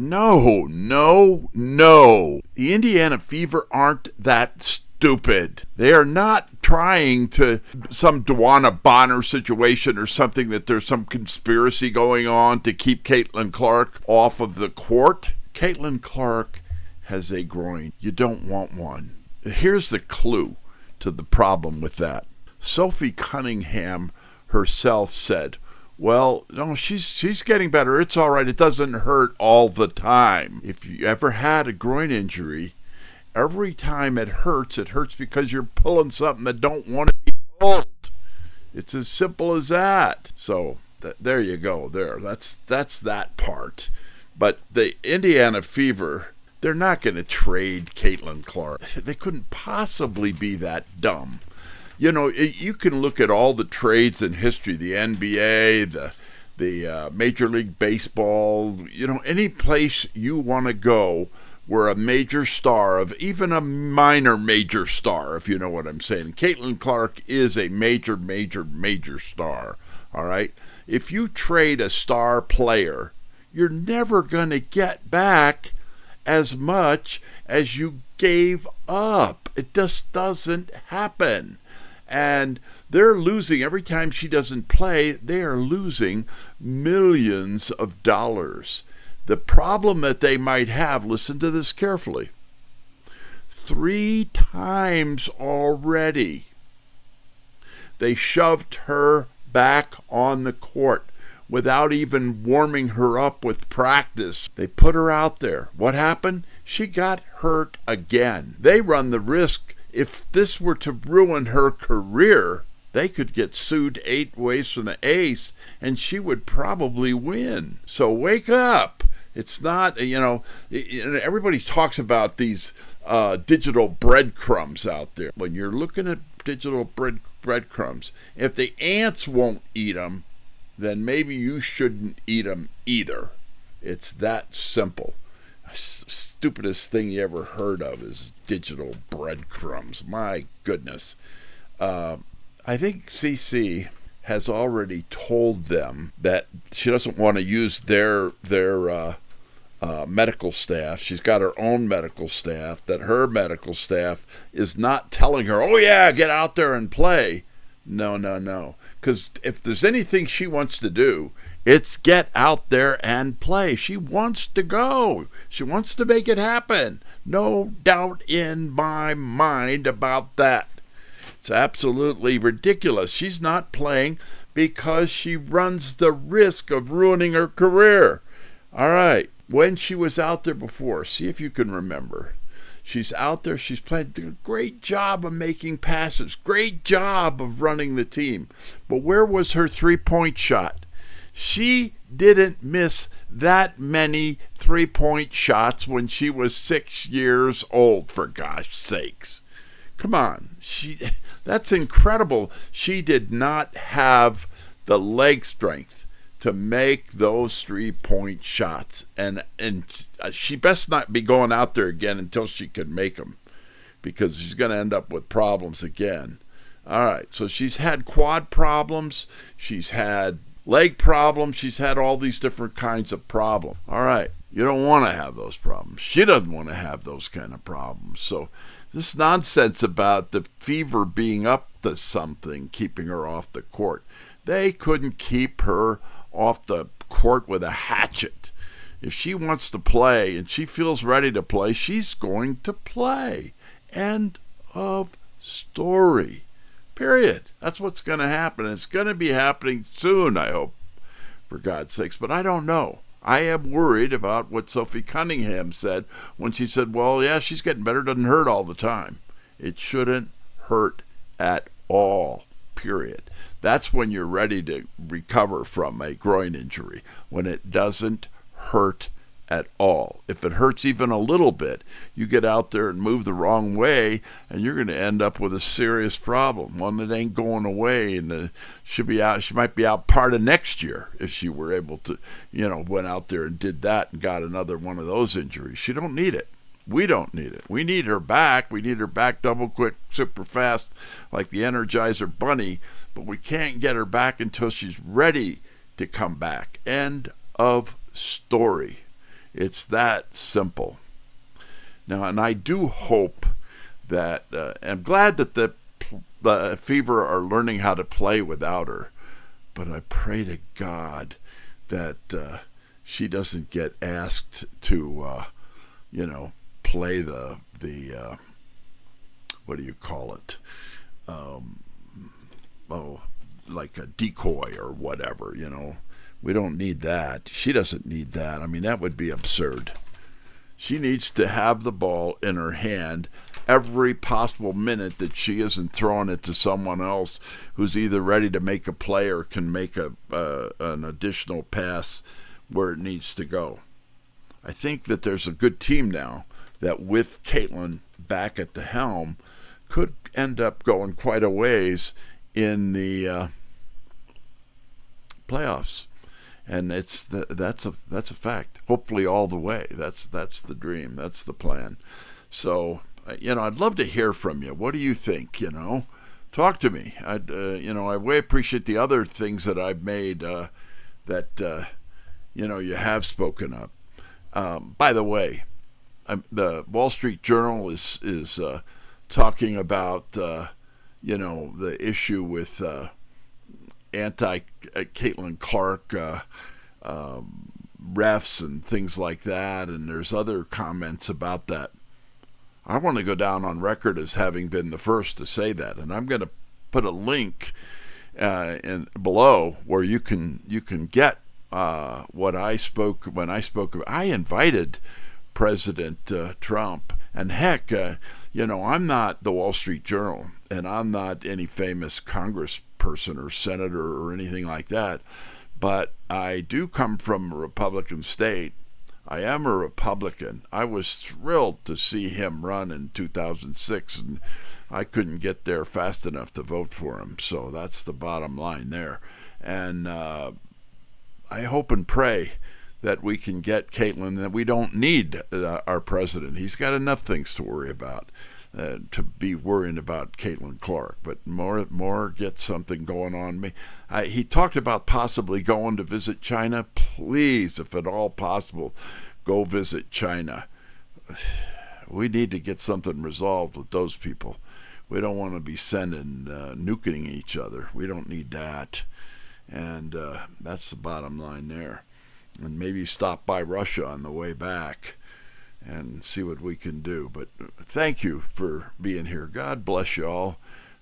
No, no, no. The Indiana Fever aren't that stupid. They are not trying to some Dewana Bonner situation or something that there's some conspiracy going on to keep Caitlin Clark off of the court. Caitlin Clark has a groin. You don't want one. Here's the clue to the problem with that. Sophie Cunningham herself said, well, no, she's getting better. It's all right. It doesn't hurt all the time. If you ever had a groin injury, every time it hurts because you're pulling something that don't want to be pulled. It's as simple as that. So there you go. That's that part. But the Indiana Fever, they're not going to trade Caitlin Clark. They couldn't possibly be that dumb. You know, you can look at all the trades in history, the NBA, the Major League Baseball, you know, any place you want to go where a major star, of even a minor major star, if you know what I'm saying. Caitlin Clark is a major star, all right? If you trade a star player, you're never going to get back as much as you gave up. It just doesn't happen. And they're losing, every time she doesn't play, they are losing millions of dollars. The problem that they might have, listen to this carefully, 3 times already they shoved her back on the court without even warming her up with practice. They put her out there. What happened? She got hurt again. They run the risk. If this were to ruin her career, they could get sued 8 ways from the ace, and she would probably win. So wake up. It's not, you know, everybody talks about these digital breadcrumbs out there. When you're looking at digital breadcrumbs, if the ants won't eat them, then maybe you shouldn't eat them either. It's that simple. Stupidest thing you ever heard of is digital breadcrumbs. My goodness. I think CC has already told them that she doesn't want to use their medical staff. She's got her own medical staff, that her medical staff is not telling her, oh yeah, get out there and play. No. Because if there's anything she wants to do, it's get out there and play. She wants to go. She wants to make it happen. No doubt in my mind about that. It's absolutely ridiculous. She's not playing because she runs the risk of ruining her career. All right. When she was out there before, see if you can remember. She's out there. She's played a great job of making passes. Great job of running the team. But where was her three-point shot? She didn't miss that many three-point shots when she was 6 years old, for gosh sakes. Come on. That's incredible. She did not have the leg strength to make those three-point shots. And she best not be going out there again until she can make them, because she's going to end up with problems again. All right, so she's had quad problems. She's had leg problems. She's had all these different kinds of problems. All right, you don't want to have those problems. She doesn't want to have those kind of problems. So this nonsense about the Fever being up to something, keeping her off the court. They couldn't keep her off the court with a hatchet. If she wants to play and she feels ready to play, she's going to play. End of story. Period. That's what's going to happen. It's going to be happening soon, I hope, for God's sakes. But I don't know. I am worried about what Sophie Cunningham said when she said, well, yeah, she's getting better. It doesn't hurt all the time. It shouldn't hurt at all, period. That's when you're ready to recover from a groin injury, when it doesn't hurt at all. If it hurts even a little bit, you get out there and move the wrong way, and you're going to end up with a serious problem, one that ain't going away, and she might be out part of next year if she were able to, went out there and did that and got another one of those injuries. She don't need it. We don't need it. We need her back. We need her back double quick, super fast, like the Energizer Bunny, but we can't get her back until she's ready to come back. End of story. It's that simple. Now, and I do hope that, I'm glad that the Fever are learning how to play without her, but I pray to God that she doesn't get asked to, play the what do you call it? Like a decoy or whatever, We don't need that. She doesn't need that. I mean, that would be absurd. She needs to have the ball in her hand every possible minute that she isn't throwing it to someone else who's either ready to make a play or can make an additional pass where it needs to go. I think that there's a good team now that with Caitlin back at the helm could end up going quite a ways in the playoffs. And that's a fact. Hopefully all the way. That's the dream. That's the plan. So, I'd love to hear from you. What do you think? Talk to me. I way appreciate the other things that I've made that you have spoken up. By the way, the Wall Street Journal is talking about the issue with anti-Caitlin Clark refs and things like that, and there's other comments about that. I want to go down on record as having been the first to say that, and I'm going to put a link below where you can get what I spoke when I spoke. I invited President Trump, and heck, I'm not the Wall Street Journal, and I'm not any famous congressperson or senator or anything like that, but I do come from a Republican state. I am a Republican. I was thrilled to see him run in 2006, and I couldn't get there fast enough to vote for him, so that's the bottom line there. And I hope and pray that we can get Caitlin, that we don't need our president. He's got enough things to worry about, to be worrying about Caitlin Clark. But more get something going on. He talked about possibly going to visit China. Please, if at all possible, go visit China. We need to get something resolved with those people. We don't want to be sending nuking each other. We don't need that. And that's the bottom line there. And maybe stop by Russia on the way back and see what we can do. But thank you for being here. God bless you all.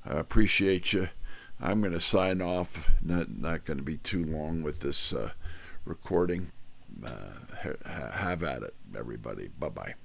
I appreciate you. I'm going to sign off. Not going to be too long with this recording. Have at it, everybody. Bye-bye.